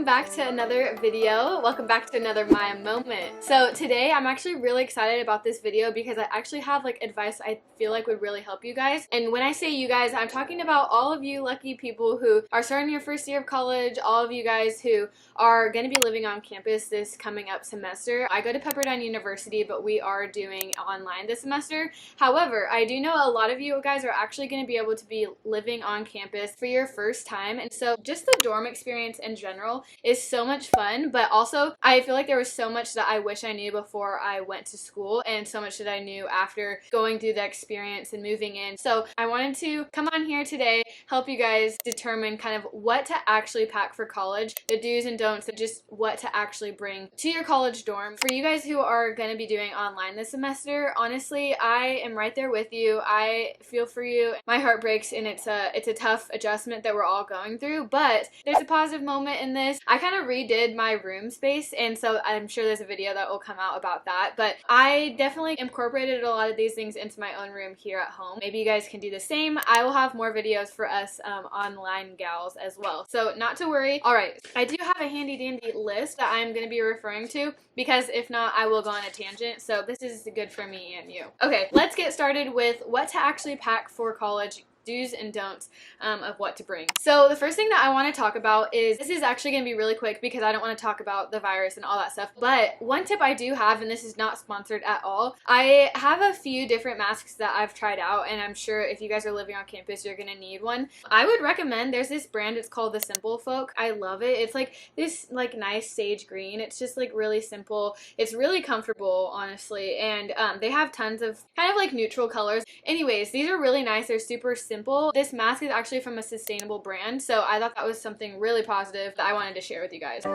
back to another video. Welcome back to another Maya moment. So today I'm actually really excited about this video because I actually have like advice I feel like would really help you guys. And when I say you guys, I'm talking about all of you lucky people who are starting your first year of college, all of you guys who are going to be living on campus this coming up semester. I go to Pepperdine University, but we are doing online this semester. However, I do know a lot of you guys are actually going to be able to be living on campus for your first time. And so just the dorm experience in general is so much fun, but also I feel like there was so much that I wish I knew before I went to school and so much that I knew after going through the experience and moving in. So I wanted to come on here today, help you guys determine kind of what to actually pack for college, the do's and don'ts, and just what to actually bring to your college dorm. For you guys who are going to be doing online this semester, honestly, I am right there with you. I feel for you. My heart breaks, and it's a tough adjustment that we're all going through, but there's a positive moment in this. I kind of redid my room space, and so I'm sure there's a video that will come out about that, but I definitely incorporated a lot of these things into my own room here at home. Maybe you guys can do the same. I will have more videos for us online gals as well, so not to worry. Alright, I do have a handy dandy list that I'm going to be referring to, because if not, I will go on a tangent, so this is good for me and you. Okay, let's get started with what to actually pack for college, do's and don'ts of what to bring. So the first thing that I want to talk about is, this is actually going to be really quick because I don't want to talk about the virus and all that stuff, but one tip I do have, and this is not sponsored at all, I have a few different masks that I've tried out, and I'm sure if you guys are living on campus, you're going to need one. I would recommend, there's this brand, it's called the Simple Folk. I love it. It's like this like nice sage green. It's just like really simple. It's really comfortable, honestly, and they have tons of kind of like neutral colors. Anyways, these are really nice. They're super simple. This mask is actually from a sustainable brand, so I thought that was something really positive that I wanted to share with you guys.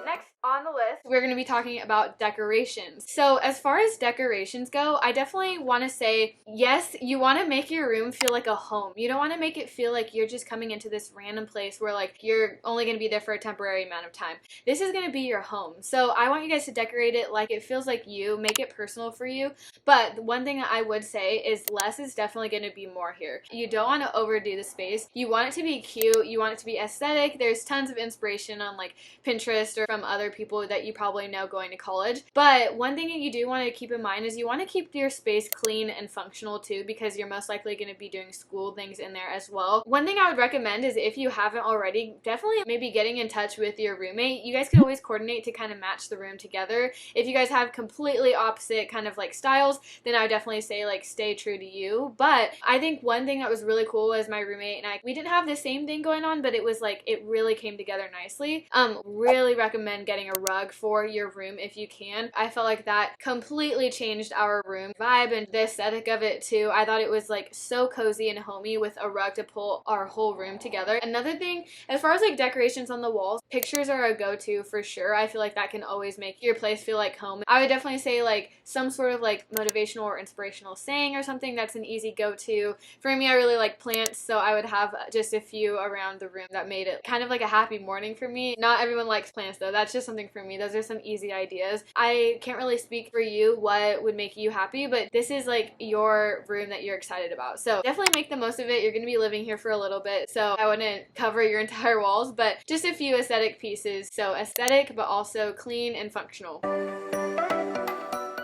Next on the list, we're going to be talking about decorations. So as far as decorations go, I definitely want to say, yes, you want to make your room feel like a home. You don't want to make it feel like you're just coming into this random place where like you're only going to be there for a temporary amount of time. This is going to be your home. So I want you guys to decorate it like it feels like you, make it personal for you. But one thing that I would say is less is definitely going to be more here. You don't want to overdo the space. You want it to be cute. You want it to be aesthetic. There's tons of inspiration on like Pinterest or from other people that you probably know going to college. But one thing that you do want to keep in mind is you want to keep your space clean and functional too, because you're most likely going to be doing school things in there as well. One thing I would recommend is, if you haven't already, definitely maybe getting in touch with your roommate. You guys can always coordinate to kind of match the room together. If you guys have completely opposite kind of like styles, then I would definitely say like stay true to you. But I think one thing that was really cool was my roommate and I, we didn't have the same thing going on, but it was like it really came together nicely. Really recommend getting a rug for your room if you can. I felt like that completely changed our room vibe and the aesthetic of it too. I thought it was like so cozy and homey with a rug to pull our whole room together. Another thing, as far as like decorations on the walls, pictures are a go-to for sure. I feel like that can always make your place feel like home. I would definitely say like some sort of like motivational or inspirational saying or something that's an easy go-to. For me, I really like plants, so I would have just a few around the room that made it kind of like a happy morning for me. Not everyone likes plants though. That's just something for me. Those are some easy ideas. I can't really speak for you what would make you happy, but this is like your room that you're excited about. So definitely make the most of it. You're going to be living here for a little bit, so I wouldn't cover your entire walls, but just a few aesthetic pieces. So aesthetic, but also clean and functional.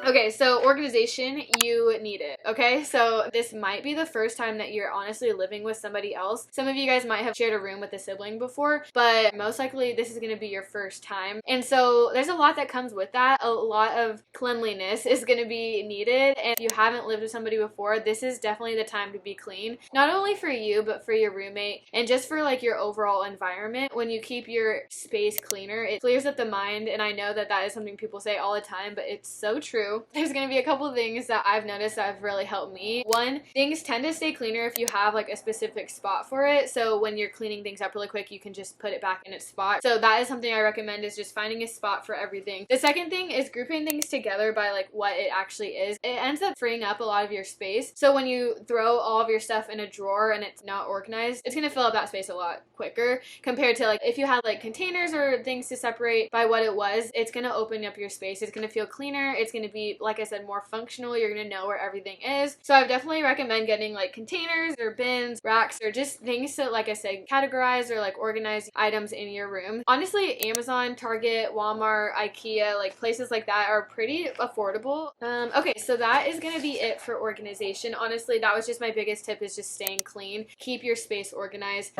Okay, so organization, you need it, okay? So this might be the first time that you're honestly living with somebody else. Some of you guys might have shared a room with a sibling before, but most likely this is going to be your first time. And so there's a lot that comes with that. A lot of cleanliness is going to be needed. And if you haven't lived with somebody before, this is definitely the time to be clean. Not only for you, but for your roommate and just for like your overall environment. When you keep your space cleaner, it clears up the mind. And I know that that is something people say all the time, but it's so true. There's going to be a couple of things that I've noticed that have really helped me. One, things tend to stay cleaner if you have like a specific spot for it. So when you're cleaning things up really quick, you can just put it back in its spot. So that is something I recommend, is just finding a spot for everything. The second thing is grouping things together by like what it actually is. It ends up freeing up a lot of your space. So when you throw all of your stuff in a drawer and it's not organized, it's going to fill up that space a lot quicker compared to like if you had like containers or things to separate by what it was. It's going to open up your space. It's going to feel cleaner. It's going to be be, like I said, more functional. You're gonna know where everything is. So I would definitely recommend getting like containers or bins, racks, or just things to, like I said, categorize or like organize items in your room. Honestly, Amazon, Target, Walmart, IKEA, like places like that are pretty affordable. Okay, so that is gonna be it for organization. Honestly, that was just my biggest tip, is just staying clean. Keep your space organized.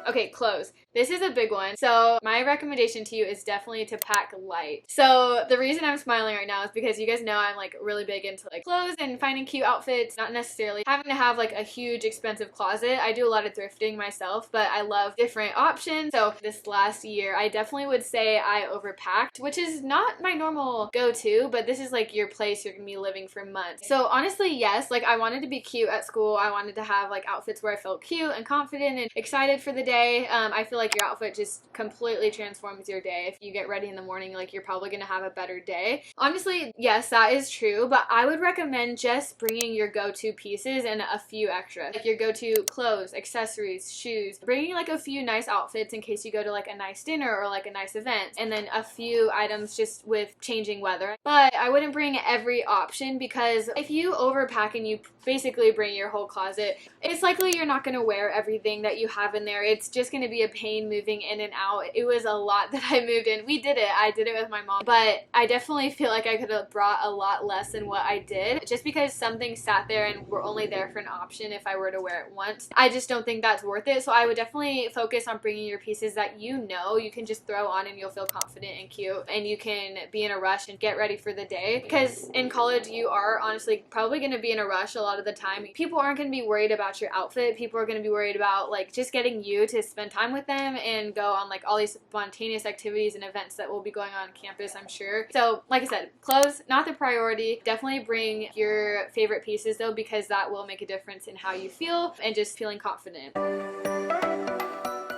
Okay, clothes. This is a big one. So my recommendation to you is definitely to pack light. So the reason I'm smiling right now is because you guys know I'm like really big into like clothes and finding cute outfits, not necessarily having to have like a huge expensive closet. I do a lot of thrifting myself, but I love different options. So this last year, I definitely would say I overpacked, which is not my normal go-to, but this is like your place you're gonna be living for months. So honestly, yes, like I wanted to be cute at school. I wanted to have like outfits where I felt cute and confident and excited for the day. I feel like your outfit just completely transforms your day. If you get ready in the morning, like you're probably gonna have a better day. Honestly, yes, that is true, but I would recommend just bringing your go-to pieces and a few extra. Like your go-to clothes, accessories, shoes, bringing like a few nice outfits in case you go to like a nice dinner or like a nice event, and then a few items just with changing weather. But I wouldn't bring every option, because if you overpack and you basically bring your whole closet, it's likely you're not gonna wear everything that you have in there. It's just going to be a pain moving in and out. It was a lot that I moved in. We did it. I did it with my mom. But I definitely feel like I could have brought a lot less than what I did, just because some things sat there and were only there for an option if I were to wear it once. I just don't think that's worth it. So I would definitely focus on bringing your pieces that you know you can just throw on and you'll feel confident and cute, and you can be in a rush and get ready for the day. Because in college, you are honestly probably going to be in a rush a lot of the time. People aren't going to be worried about your outfit. People are going to be worried about like just getting you to spend time with them and go on like all these spontaneous activities and events that will be going on campus, I'm sure. So like I said, clothes, not the priority. Definitely bring your favorite pieces though, because that will make a difference in how you feel and just feeling confident.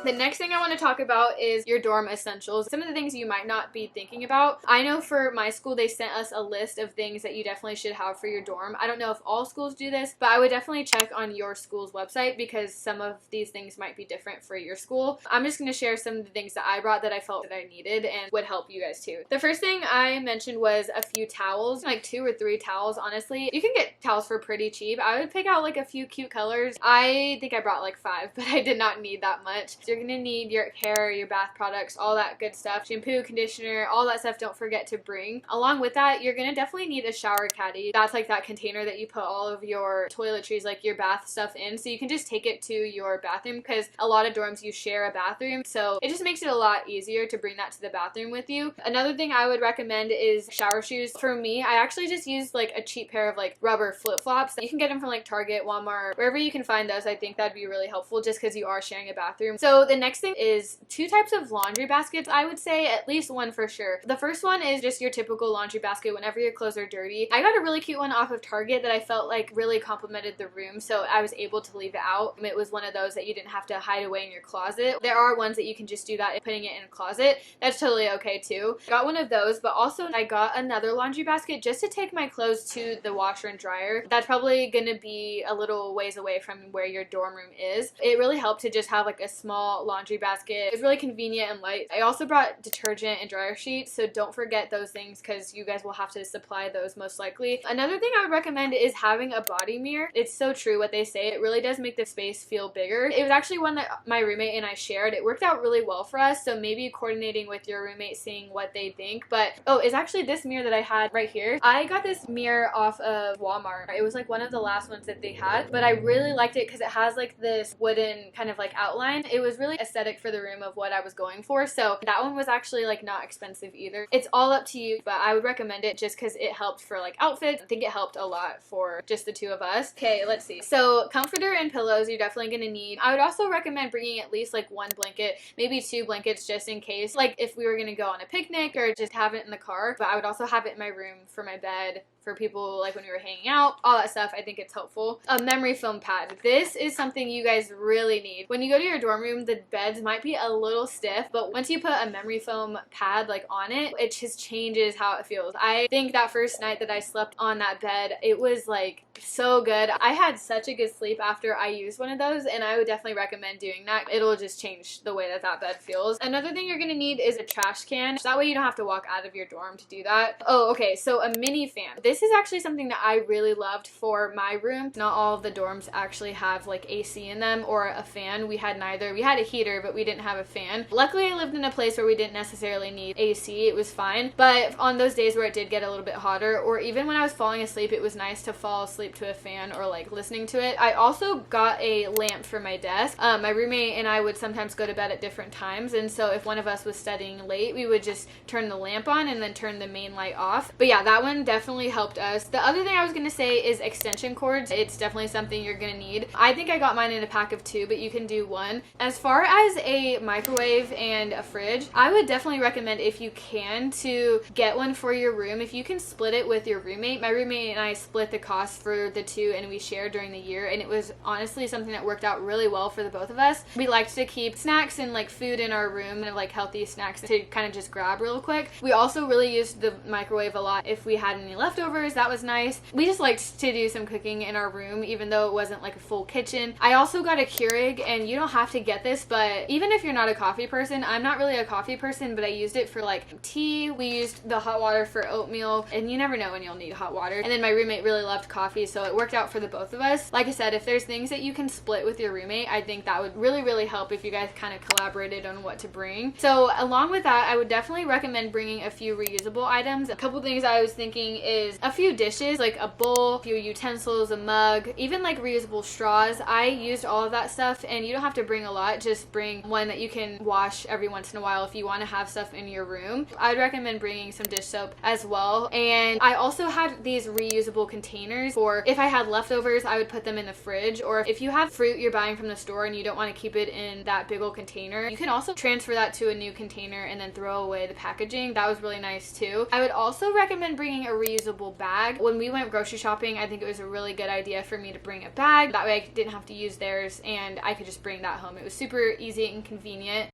The next thing I want to talk about is your dorm essentials. Some of the things you might not be thinking about. I know for my school, they sent us a list of things that you definitely should have for your dorm. I don't know if all schools do this, but I would definitely check on your school's website, because some of these things might be different for your school. I'm just going to share some of the things that I brought that I felt that I needed and would help you guys too. The first thing I mentioned was a few towels, like 2 or 3 towels, honestly. You can get towels for pretty cheap. I would pick out like a few cute colors. I think I brought like 5, but I did not need that much. So you're going to need your hair, your bath products, all that good stuff, shampoo, conditioner, all that stuff. Don't forget to bring. Along with that, you're going to definitely need a shower caddy. That's like that container that you put all of your toiletries, like your bath stuff in, so you can just take it to your bathroom, because a lot of dorms you share a bathroom, so it just makes it a lot easier to bring that to the bathroom with you. Another thing I would recommend is shower shoes. For me, I actually just used like a cheap pair of like rubber flip-flops. You can get them from like Target, Walmart, wherever you can find those. I think that'd be really helpful just because you are sharing a bathroom. So the next thing is 2 types of laundry baskets. I would say at least one for sure. The first one is just your typical laundry basket whenever your clothes are dirty. I got a really cute one off of Target that I felt like really complimented the room, so I was able to leave it out. It was one of those that you didn't have to hide away in your closet. There are ones that you can just do that and putting it in a closet. That's totally okay too. Got one of those, but also I got another laundry basket just to take my clothes to the washer and dryer. That's probably gonna be a little ways away from where your dorm room is. It really helped to just have like a small laundry basket. It's really convenient and light. I also brought detergent and dryer sheets, so don't forget those things because you guys will have to supply those most likely. Another thing I would recommend is having a body mirror. It's so true what they say. It really does make the space feel bigger. It was actually one that my roommate and I shared. It worked out really well for us, so maybe coordinating with your roommate, seeing what they think. But oh, it's actually this mirror that I had right here. I got this mirror off of Walmart. It was like one of the last ones that they had, but I really liked it because it has like this wooden kind of like outline. It was really aesthetic for the room of what I was going for, so that one was actually like not expensive either. It's all up to you, but I would recommend it just because it helped for like outfits. I think it helped a lot for just the 2 of us. Okay, let's see. So comforter and pillows you're definitely gonna need. I would also recommend bringing at least like 1 blanket, maybe 2 blankets just in case, like if we were gonna go on a picnic or just have it in the car. But I would also have it in my room for my bed, for people like when we were hanging out, all that stuff. I think it's helpful. A memory foam pad. This is something you guys really need. When you go to your dorm room, the beds might be a little stiff, but once you put a memory foam pad like on it, it just changes how it feels. I think that first night that I slept on that bed, it was like so good. I had such a good sleep after I used one of those, and I would definitely recommend doing that. It'll just change the way that that bed feels. Another thing you're gonna need is a trash can. That way you don't have to walk out of your dorm to do that. Oh, okay, so a mini fan. This is actually something that I really loved for my room. Not all of the dorms actually have like AC in them or a fan. We had neither. We had a heater, but we didn't have a fan. Luckily, I lived in a place where we didn't necessarily need AC. It was fine. But on those days where it did get a little bit hotter, or even when I was falling asleep, it was nice to fall asleep to a fan or like listening to it. I also got a lamp for my desk. My roommate and I would sometimes go to bed at different times, and so if one of us was studying late, we would just turn the lamp on and then turn the main light off. But yeah, that one definitely helped us. The other thing I was gonna say is extension cords. It's definitely something you're gonna need. I think I got mine in a pack of 2, but you can do 1. As far as a microwave and a fridge, I would definitely recommend, if you can, to get one for your room. If you can split it with your roommate. My roommate and I split the cost for the 2, and we shared during the year, and it was honestly something that worked out really well for the both of us. We liked to keep snacks and like food in our room, and like healthy snacks to kind of just grab real quick. We also really used the microwave a lot if we had any leftovers. That was nice. We just liked to do some cooking in our room, even though it wasn't like a full kitchen. I also got a Keurig, and you don't have to get this, but even if you're not a coffee person, I'm not really a coffee person, but I used it for like tea. We used the hot water for oatmeal, and you never know when you'll need hot water. And then my roommate really loved coffee, so it worked out for the both of us. Like I said, if there's things that you can split with your roommate, I think that would really help if you guys kind of collaborated on what to bring. So along with that, I would definitely recommend bringing a few reusable items. A couple things I was thinking is a few dishes, like a bowl, a few utensils, a mug, even like reusable straws. I used all of that stuff, and you don't have to bring a lot. Just bring one that you can wash every once in a while if you want to have stuff in your room. I'd recommend bringing some dish soap as well. And I also had these reusable containers for if I had leftovers, I would put them in the fridge, or if you have fruit you're buying from the store and you don't want to keep it in that big old container, you can also transfer that to a new container and then throw away the packaging. That was really nice too. I would also recommend bringing a reusable bag. When we went grocery shopping, I think it was a really good idea for me to bring a bag. That way I didn't have to use theirs, and I could just bring that home. It was super easy and convenient.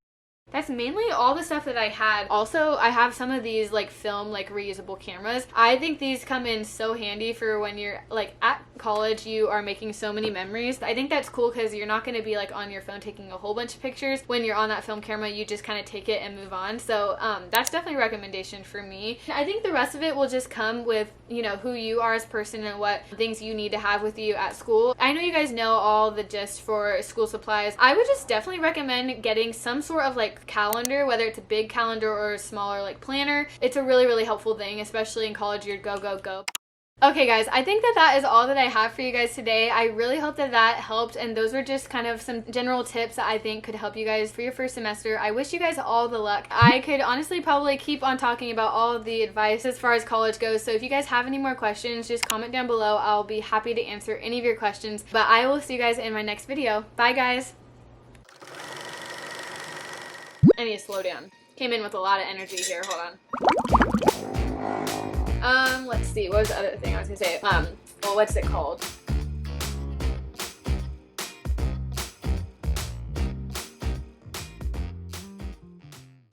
That's mainly all the stuff that I had. Also, I have some of these like film like reusable cameras. I think these come in so handy for when you're like at college, you are making so many memories. I think that's cool because you're not going to be like on your phone taking a whole bunch of pictures. When you're on that film camera, you just kind of take it and move on. So that's definitely a recommendation for me. I think the rest of it will just come with, you know, who you are as a person and what things you need to have with you at school. I know you guys know all the gist for school supplies. I would just definitely recommend getting some sort of like calendar, whether it's a big calendar or a smaller like planner. It's a really helpful thing, especially in college. You're go. Okay guys, I think that is all that I have for you guys today. I really hope that helped, and those were just kind of some general tips that I think could help you guys for your first semester. I wish you guys all the luck. I could honestly probably keep on talking about all of the advice as far as college goes, so if you guys have any more questions, just comment down below. I'll be happy to answer any of your questions, but I will see you guys in my next video. Bye guys! I need to slow down. Came in with a lot of energy here. Hold on. Let's see. What was the other thing I was gonna say? Well, what's it called?